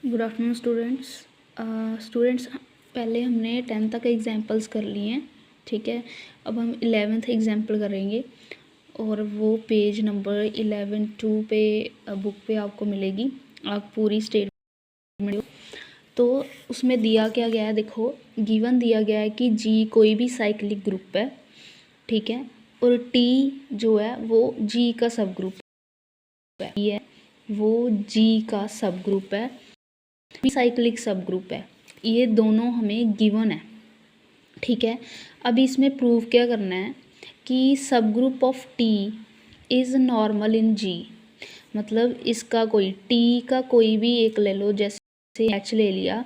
Good afternoon students. पहले हमने 10th तक एग्जाम्पल्स कर लिए हैं, ठीक है। अब हम 11th एग्जाम्पल करेंगे और वो पेज नंबर 11-2 पे बुक पे आपको मिलेगी। आप पूरी स्टेटमेंट तो उसमें दिया क्या गया है, देखो गिवन दिया गया है कि जी कोई भी साइक्लिक ग्रुप है, ठीक है, और टी जो है वो जी का सब ग्रुप है, वो जी का सब ग्रुप है, साइक्लिक सब ग्रुप है। ये दोनों हमें गिवन है, ठीक है। अभी इसमें प्रूव क्या करना है कि subgroup of T is normal in G. मतलब इसका कोई टी का कोई भी एक ले लो, जैसे एच ले लिया,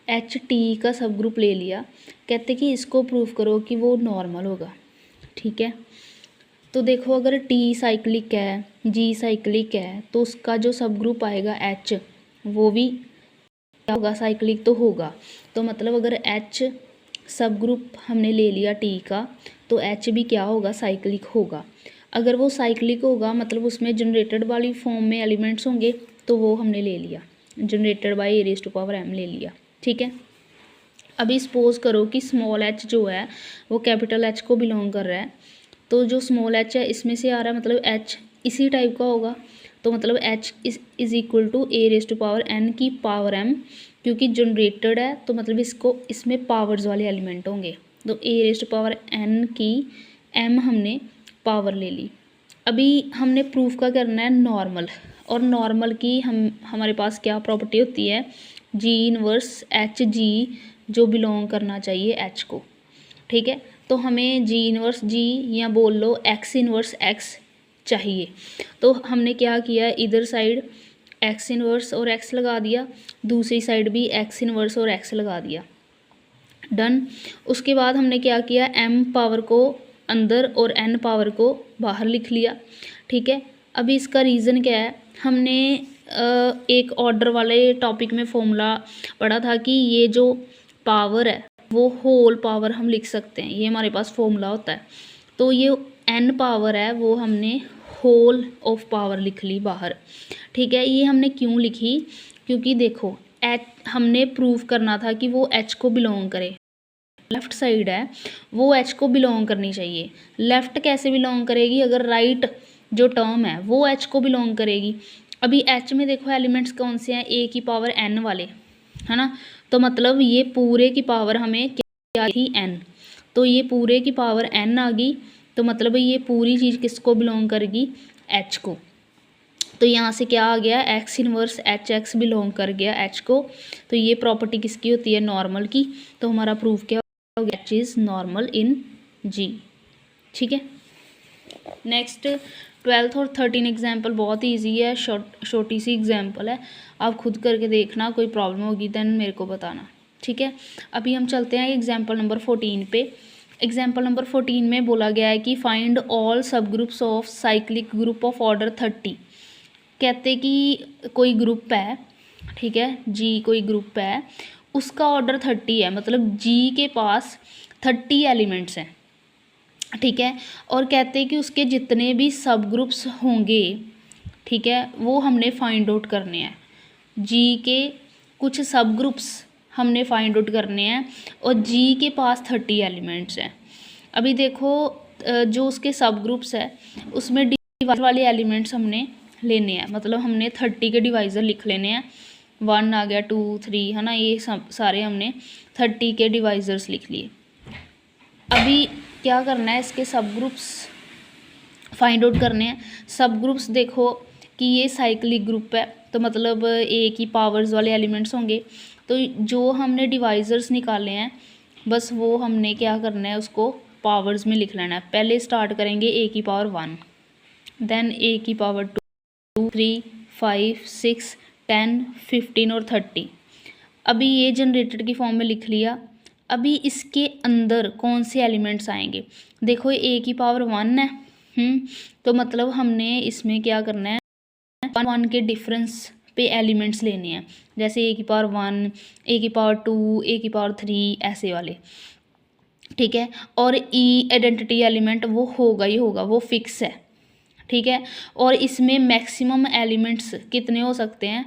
एच टी का सब ग्रुप ले लिया, कहते कि इसको प्रूव करो कि वो नॉर्मल होगा, ठीक है। तो देखो अगर टी साइक्लिक है, जी साइक्लिक है, तो उसका जो सब ग्रुप आएगा एच, वो भी क्या होगा, साइक्लिक तो होगा। तो मतलब अगर एच सब ग्रुप हमने ले लिया टी का, तो एच भी क्या होगा, साइक्लिक होगा। अगर वो साइक्लिक होगा मतलब उसमें जनरेटेड वाली फॉर्म में एलिमेंट्स होंगे, तो वो हमने ले लिया, generated by a raise to power m ले लिया, ठीक है। अभी सपोज करो कि स्मॉल एच जो है वो कैपिटल एच को बिलोंग कर रहा है, तो जो स्मॉल एच है इसमें से आ रहा है, मतलब एच इसी टाइप का होगा, तो मतलब H is equal to a raise to power n की पावर m, क्योंकि जनरेटेड है तो मतलब इसको इसमें पावर्स वाले एलिमेंट होंगे, तो ए रेज़ टू पावर n की m हमने पावर ले ली। अभी हमने प्रूफ का करना है नॉर्मल, और नॉर्मल की हमारे पास क्या प्रॉपर्टी होती है, जी इनवर्स एच जी जो बिलोंग करना चाहिए एच को, ठीक है। तो हमें जी इनवर्स जी या बोल लो एक्स इनवर्स एक्स चाहिए, तो हमने क्या किया, इधर साइड एक्स इनवर्स और एक्स लगा दिया, दूसरी साइड भी एक्स इनवर्स और एक्स लगा दिया, डन। उसके बाद हमने क्या किया, m पावर को अंदर और n पावर को बाहर लिख लिया, ठीक है। अभी इसका रीज़न क्या है, हमने एक ऑर्डर वाले टॉपिक में फॉर्मूला पढ़ा था कि ये जो पावर है वो होल पावर हम लिख सकते हैं, ये हमारे पास फॉर्मूला होता है। तो ये n पावर है वो हमने होल ऑफ पावर लिख ली बाहर, ठीक है। ये हमने क्यों लिखी, क्योंकि देखो एच हमने प्रूव करना था कि वो एच को बिलोंग करे, लेफ़्ट साइड है वो एच को बिलोंग करनी चाहिए। लेफ़्ट कैसे बिलोंग करेगी, अगर राइट जो टर्म है वो एच को बिलोंग करेगी। अभी एच में देखो एलिमेंट्स कौन से हैं, ए की पावर n वाले, है ना। तो मतलब ये पूरे की पावर हमें क्या थी, n, तो ये पूरे की पावर n आ गई, तो मतलब ये पूरी चीज़ किसको बिलोंग करेगी, h को। तो यहाँ से क्या आ गया, x inverse H x belong कर गया एच को, तो ये प्रॉपर्टी किसकी होती है, नॉर्मल की। तो हमारा प्रूफ क्या हो गया, एच इज़ नॉर्मल इन जी, ठीक है। नेक्स्ट 12th और 13 एग्जाम्पल बहुत ईजी है, छोटी सी एग्जाम्पल है, आप खुद करके देखना, कोई प्रॉब्लम होगी देन मेरे को बताना, ठीक है। अभी हम चलते हैं एग्जाम्पल नंबर 14 पे। एग्जाम्पल नंबर 14 में बोला गया है कि फाइंड ऑल सब groups of cyclic group of order 30। कहते कि कोई ग्रुप है, ठीक है, जी कोई ग्रुप है, उसका ऑर्डर 30 है, मतलब जी के पास 30 एलिमेंट्स हैं, ठीक है। और कहते हैं कि उसके जितने भी सब ग्रुप्स होंगे, ठीक है, वो हमने फाइंड आउट करने हैं। जी के कुछ सब ग्रुप्स हमने फाइंड आउट करने हैं और जी के पास 30 एलिमेंट्स हैं। अभी देखो जो उसके सब ग्रुप्स है उसमें डिवाइजर वाले एलिमेंट्स हमने लेने हैं, मतलब हमने 30 के डिवाइज़र लिख लेने हैं, 1 आ गया, 2 3, है ना, ये सब सारे हमने 30 के डिवाइज़र्स लिख लिए। अभी क्या करना है, इसके सब ग्रुप्स फाइंड आउट करने हैं। सब ग्रुप्स देखो कि ये साइक्लिक ग्रुप है, तो मतलब ए की पावर्स वाले एलिमेंट्स होंगे, तो जो हमने डिवाइज़र्स निकाले हैं बस वो हमने क्या करना है, उसको पावर्स में लिख लेना है। पहले स्टार्ट करेंगे ए की पावर 1, देन ए की पावर 2 3 5 6 10 15 और 30। अभी ये जनरेटेड की फॉर्म में लिख लिया। अभी इसके अंदर कौन से एलिमेंट्स आएंगे, देखो ए की पावर 1 है, तो मतलब हमने इसमें क्या करना है, 1 के डिफरेंस पे एलिमेंट्स लेने हैं, जैसे ए की पावर 1, ए की पावर 2, ए की पावर 3, ऐसे वाले, ठीक है। और ई आइडेंटिटी एलिमेंट वो होगा ही होगा, वो फिक्स है, ठीक है। और इसमें मैक्सिमम एलिमेंट्स कितने हो सकते हैं,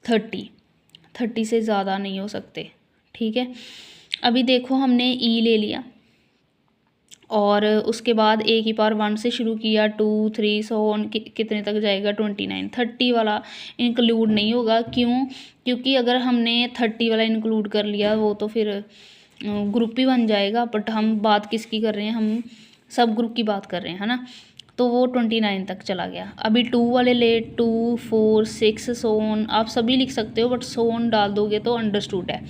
30, 30 से ज़्यादा नहीं हो सकते, ठीक है। अभी देखो हमने ई ले लिया और उसके बाद ए की पावर 1 से शुरू किया, 2 3 सो ऑन कितने तक जाएगा 29। 30 वाला इंक्लूड नहीं होगा, क्यों? क्योंकि अगर हमने 30 वाला इंक्लूड कर लिया वो तो फिर ग्रुप ही बन जाएगा। बट हम बात किसकी कर रहे हैं, हम सब ग्रुप की बात कर रहे हैं, है ना। तो वो 29 तक चला गया। अभी 2 वाले ले, 2 4 6 सो ऑन, आप सभी लिख सकते हो बट सो ऑन डाल दोगे तो अंडरस्टूड है।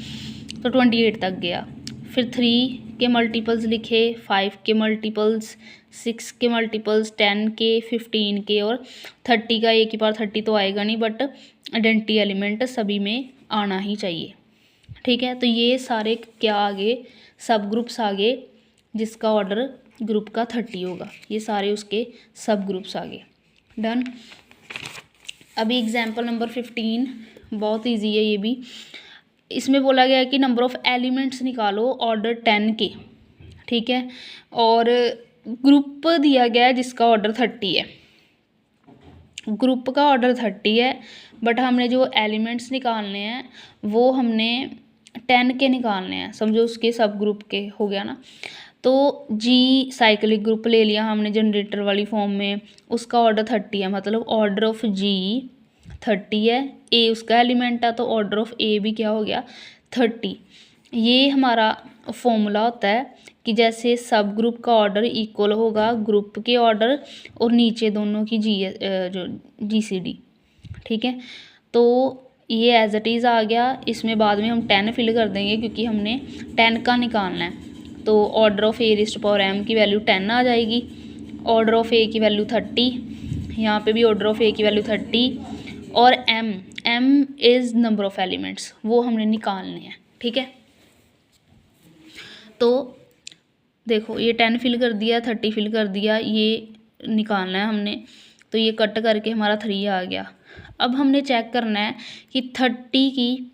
तो 28 तक गया। फिर 3 के मल्टीपल्स लिखे, 5 के मल्टीपल्स, 6 के मल्टीपल्स, 10 के, 15 के और 30 का। ए की पावर 30 तो आएगा नहीं बट आइडेंटिटी एलिमेंट सभी में आना ही चाहिए, ठीक है। तो ये सारे क्या आगे, सब ग्रुप्स आगे जिसका ऑर्डर ग्रुप का 30 होगा, ये सारे उसके सब ग्रुप्स आगे। डन। अभी एग्जाम्पल नंबर 15 बहुत ईजी है ये भी। इसमें बोला गया है कि नंबर ऑफ़ एलिमेंट्स निकालो ऑर्डर 10 के, ठीक है। और ग्रुप दिया गया है जिसका ऑर्डर 30 है। ग्रुप का ऑर्डर 30 है बट हमने जो एलिमेंट्स निकालने हैं वो हमने 10 के निकालने हैं, समझो उसके सब ग्रुप के हो गया ना। तो जी साइक्लिक ग्रुप ले लिया हमने जनरेटर वाली फॉर्म में, उसका ऑर्डर 30 है, मतलब ऑर्डर ऑफ जी 30 है। ए उसका एलिमेंट है तो ऑर्डर ऑफ ए भी क्या हो गया 30। ये हमारा फॉर्मूला होता है कि जैसे सब ग्रुप का ऑर्डर इक्वल होगा ग्रुप के ऑर्डर और नीचे दोनों की जो GCD, ठीक है। तो ये एज इट इज़ आ गया। इसमें बाद में हम 10 फिल कर देंगे क्योंकि हमने 10 का निकालना है। तो order of a raised power M की वैल्यू 10 आ जाएगी, ऑर्डर ऑफ ए की वैल्यू 30, यहाँ पे भी ऑर्डर ऑफ ए की वैल्यू 30 और M is number of elements, वो हमने निकालने हैं, ठीक है। तो देखो ये 10 फिल कर दिया, 30 फिल कर दिया, ये निकालना है हमने। तो ये कट करके हमारा 3 आ गया। अब हमने चेक करना है कि 30 की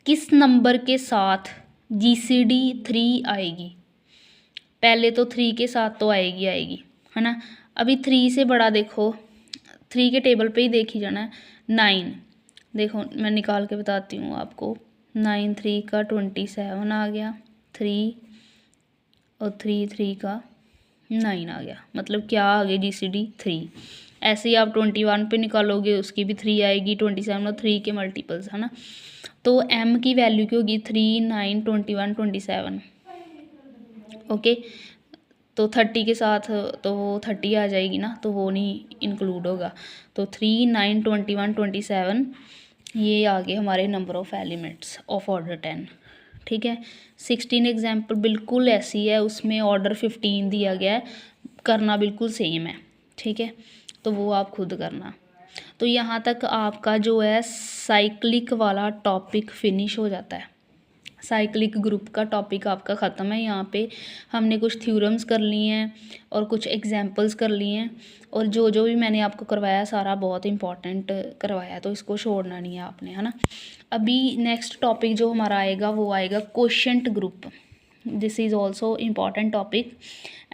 किस नंबर के साथ GCD 3 आएगी। पहले तो 3 के साथ तो आएगी, है ना। अभी 3 से बड़ा देखो, 3 के टेबल पे ही देखी जाना है। 9 देखो मैं निकाल के बताती हूँ आपको। 9 3 का 27 आ गया, 3 और 3 का 9 आ गया, मतलब क्या आ गया GCD 3। ऐसे ही आप 21 पे निकालोगे उसकी भी 3 आएगी, 27 और 3 के मल्टीपल्स, है ना। तो m की वैल्यू की होगी 3 9 21 27, ओके। तो 30 के साथ तो वो 30 आ जाएगी ना, तो वो नहीं इंक्लूड होगा। तो 3 9 21 27 ये आ गए हमारे number of elements of order 10, ठीक है। 16 एग्जाम्पल बिल्कुल ऐसी है, उसमें ऑर्डर 15 दिया गया है, करना बिल्कुल सेम है, ठीक है। तो वो आप खुद करना। तो यहाँ तक आपका जो है साइक्लिक वाला टॉपिक फिनिश हो जाता है। साइक्लिक ग्रुप का टॉपिक आपका ख़त्म है। यहाँ पे हमने कुछ थ्योरम्स कर लिए हैं और कुछ एग्जांपल्स कर लिए हैं, और जो जो भी मैंने आपको करवाया सारा बहुत इंपॉर्टेंट करवाया, तो इसको छोड़ना नहीं है आपने, है ना। अभी नेक्स्ट टॉपिक जो हमारा आएगा वो आएगा quotient group. This is also important topic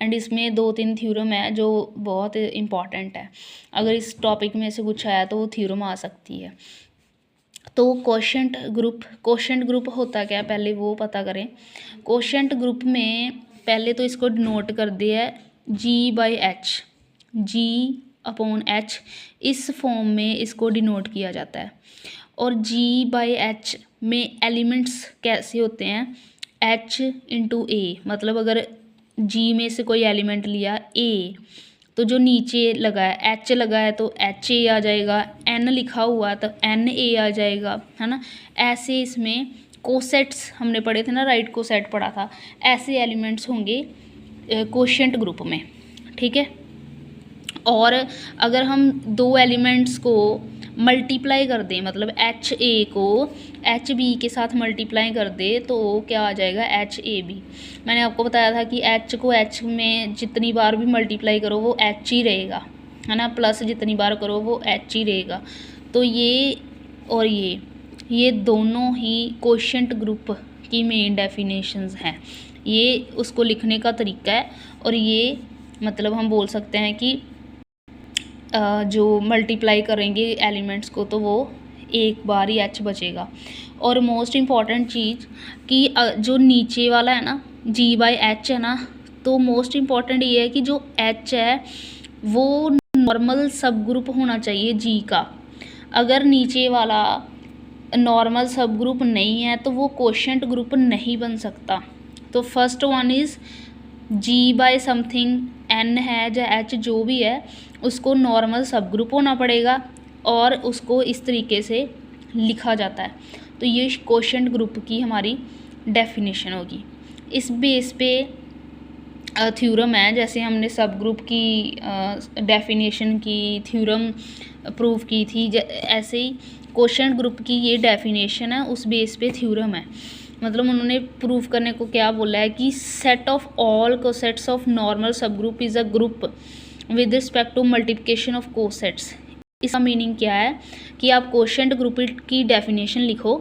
and इसमें 2-3 थ्योरम है जो बहुत इम्पॉर्टेंट है। अगर इस टॉपिक में से कुछ आया तो वो थ्योरम आ सकती है। तो क्वोशंट ग्रुप होता क्या है पहले वो पता करें। क्वोशंट ग्रुप में पहले तो इसको डिनोट कर दिया है G/H, G/H इस फॉर्म में इसको डिनोट किया जाता है। और G/H में एलिमेंट्स कैसे होते हैं, H × A, मतलब अगर G में से कोई एलिमेंट लिया A, तो जो नीचे लगा है H लगा है तो HA आ जाएगा, N लिखा हुआ है तो NA आ जाएगा, है ना। ऐसे इसमें कोसेट्स हमने पढ़े थे ना, राइट कोसेट पढ़ा था, ऐसे एलिमेंट्स होंगे क्वोशंट ग्रुप में, ठीक है। और अगर हम दो एलिमेंट्स को मल्टीप्लाई कर दें, मतलब HA को HB के साथ मल्टीप्लाई कर दे तो क्या आ जाएगा HAB। मैंने आपको बताया था कि H को H में जितनी बार भी मल्टीप्लाई करो वो H ही रहेगा, है ना, प्लस जितनी बार करो वो H ही रहेगा। तो ये और ये दोनों ही क्वोशंट ग्रुप की मेन डेफिनेशंस हैं। ये उसको लिखने का तरीका है, और ये मतलब हम बोल सकते हैं कि जो मल्टीप्लाई करेंगे एलिमेंट्स को तो वो एक बार ही एच बचेगा। और मोस्ट इम्पॉर्टेंट चीज़ कि जो नीचे वाला है ना जी बाई एच है ना, तो मोस्ट इम्पॉर्टेंट ये है कि जो एच है वो नॉर्मल सब ग्रुप होना चाहिए जी का। अगर नीचे वाला नॉर्मल सब ग्रुप नहीं है तो वो कोशेंट ग्रुप नहीं बन सकता। तो first one is G by something, N है या एच जो भी है उसको नॉर्मल सब ग्रुप होना पड़ेगा और उसको इस तरीके से लिखा जाता है। तो ये कोशेंट ग्रुप की हमारी डेफिनेशन होगी। इस बेस पे थ्योरम है, जैसे हमने सब ग्रुप की डेफिनेशन की थ्योरम प्रूव की थी, ऐसे ही कोशेंट ग्रुप की ये डेफिनेशन है, उस बेस पे थ्योरम है। मतलब उन्होंने प्रूव करने को क्या बोला है कि set of all cosets of normal subgroup is a group with respect to multiplication of cosets. इसका मीनिंग क्या है कि आप कोशेंट ग्रुप की डेफिनेशन लिखो,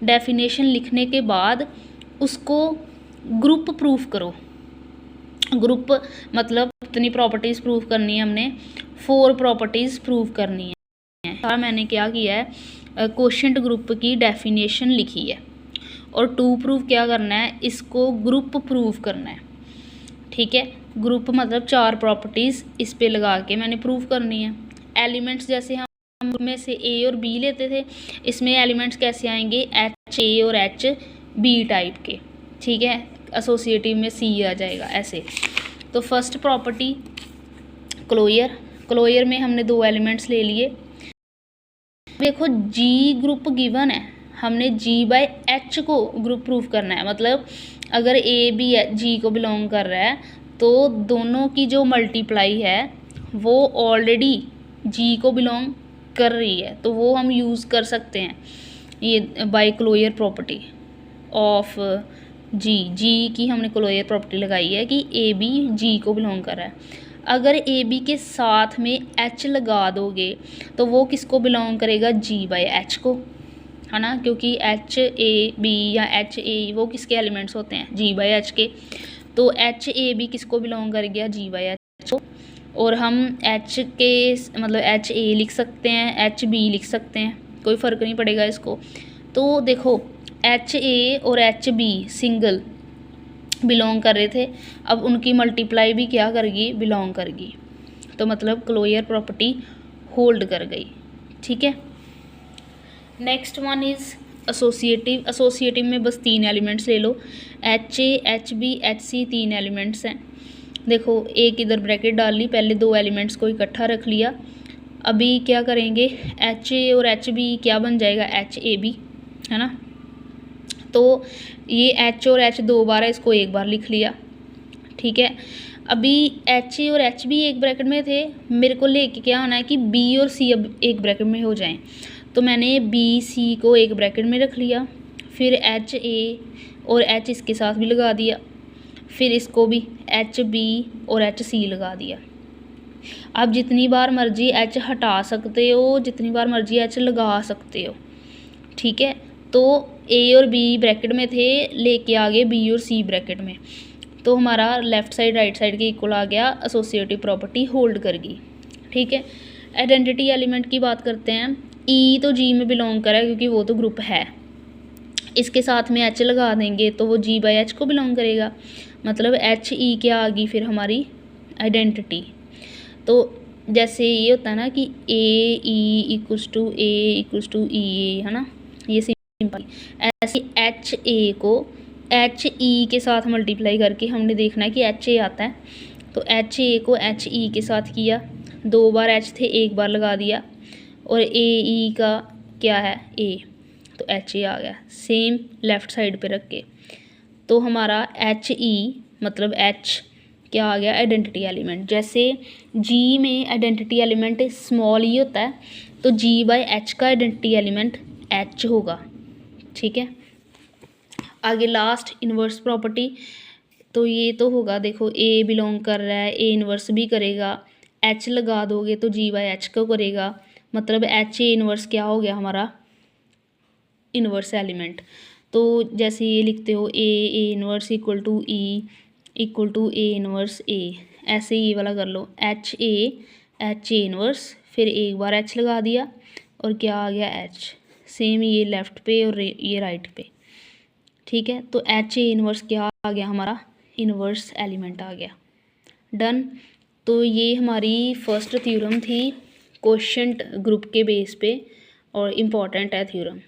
डेफिनेशन लिखने के बाद उसको ग्रुप प्रूफ करो। ग्रुप मतलब कितनी प्रॉपर्टीज़ प्रूव करनी है, हमने 4 प्रॉपर्टीज़ प्रूव करनी है। मैंने क्या किया है, कोशेंट ग्रुप की डेफिनेशन लिखी है और 2 प्रूव क्या करना है, इसको ग्रुप प्रूव करना है। ठीक है, ग्रुप मतलब 4 प्रॉपर्टीज़ इस पे लगा के मैंने प्रूव करनी है। एलिमेंट्स जैसे हम में से ए और बी लेते थे, इसमें एलिमेंट्स कैसे आएंगे, एच ए और एच बी टाइप के। ठीक है, एसोसिएटिव में सी आ जाएगा ऐसे। तो फर्स्ट प्रॉपर्टी क्लोयर, क्लोयर में हमने 2 एलिमेंट्स ले लिए। देखो जी ग्रुप गिवन है, हमने जी बाय एच को ग्रुप प्रूफ करना है। मतलब अगर ए बी जी को बिलोंग कर रहा है तो दोनों की जो मल्टीप्लाई है वो ऑलरेडी जी को बिलोंग कर रही है, तो वो हम यूज़ कर सकते हैं ये बाय क्लोयर प्रॉपर्टी ऑफ जी की हमने क्लोयर प्रॉपर्टी लगाई है कि ए बी जी को बिलोंग कर रहा है। अगर ए बी के साथ में एच लगा दोगे तो वो किसको बिलोंग करेगा, जी बाय एच को, है ना, क्योंकि एच ए बी या एच ए वो किसके एलिमेंट्स होते हैं, जी बाय एच के। तो एच ए बी किसको बिलोंग कर गया, जी बाय एच को। और हम एच के मतलब एच ए लिख सकते हैं, एच बी लिख सकते हैं, कोई फ़र्क नहीं पड़ेगा इसको। तो देखो एच ए और एच बी सिंगल बिलोंग कर रहे थे, अब उनकी मल्टीप्लाई भी क्या करेगी, बिलोंग करेगी। तो मतलब क्लोयर प्रॉपर्टी होल्ड कर गई। ठीक है, next one is associative. Associative में बस 3 एलिमेंट्स ले लो, H A H B H C, 3 elements हैं। देखो एक इधर ब्रैकेट डाल ली, पहले 2 एलिमेंट्स को इकट्ठा रख लिया। अभी क्या करेंगे, एच ए और एच बी क्या बन जाएगा, एच ए बी, है ना। तो ये एच और एच 2 बार है, इसको 1 बार लिख लिया। ठीक है, अभी एच ए और एच बी एक ब्रैकेट में थे, मेरे को लेके क्या होना है कि बी और सी अब एक ब्रैकेट में हो जाएं। तो मैंने बी सी को एक ब्रैकेट में रख लिया, फिर एच ए और एच इसके साथ भी लगा दिया, फिर इसको भी एच बी और एच सी लगा दिया। आप जितनी बार मर्जी एच हटा सकते हो, जितनी बार मर्जी एच लगा सकते हो। ठीक है, तो ए और बी ब्रैकेट में थे, लेके आ गए बी और सी ब्रैकेट में, तो हमारा लेफ़्ट साइड राइट साइड के इक्वल आ गया, एसोसिएटिव प्रॉपर्टी होल्ड कर गई। ठीक है, आइडेंटिटी एलिमेंट की बात करते हैं। ई तो जी में बिलोंग करा क्योंकि वो तो ग्रुप है, इसके साथ में एच लगा देंगे तो वो जी बाय एच को बिलोंग करेगा। मतलब एच ई क्या आ गई फिर हमारी आइडेंटिटी। तो जैसे ये होता है ना कि A E equals to A equals to E A, है ना, ये सिंपल। ऐसे एच ए को एच ई के साथ मल्टीप्लाई करके हमने देखना है कि एच ए आता है, तो एच ए को एच ई के साथ किया, 2 बार एच थे 1 बार लगा दिया, और ए ई का क्या है ए, तो एच ए आ गया सेम लेफ़्ट साइड पे रख के। तो हमारा एच ई मतलब एच क्या आ गया, आइडेंटिटी एलिमेंट। जैसे जी में आइडेंटिटी एलिमेंट स्मॉल ई होता है, तो जी बाय एच का आइडेंटिटी एलिमेंट एच होगा। ठीक है, आगे लास्ट इन्वर्स प्रॉपर्टी, तो ये तो होगा, देखो ए बिलोंग कर रहा है, ए इन्वर्स भी करेगा, एच लगा दोगे तो जी बाय एच को करेगा, मतलब एच ए इन्वर्स क्या हो गया हमारा, इन्वर्स एलिमेंट। तो जैसे ये लिखते हो A inverse equal to E equal to A inverse A, ऐसे ये वाला कर लो, एच ए इन्वर्स, फिर 1 बार एच लगा दिया और क्या आ गया एच, सेम ये लेफ़्ट पे और ये राइट पे, ठीक है। तो एच ए इनवर्स क्या आ गया हमारा, इनवर्स एलिमेंट आ गया। डन। तो ये हमारी फर्स्ट थ्योरम थी क्वोशंट ग्रुप के बेस पे और इम्पॉर्टेंट है थ्योरम।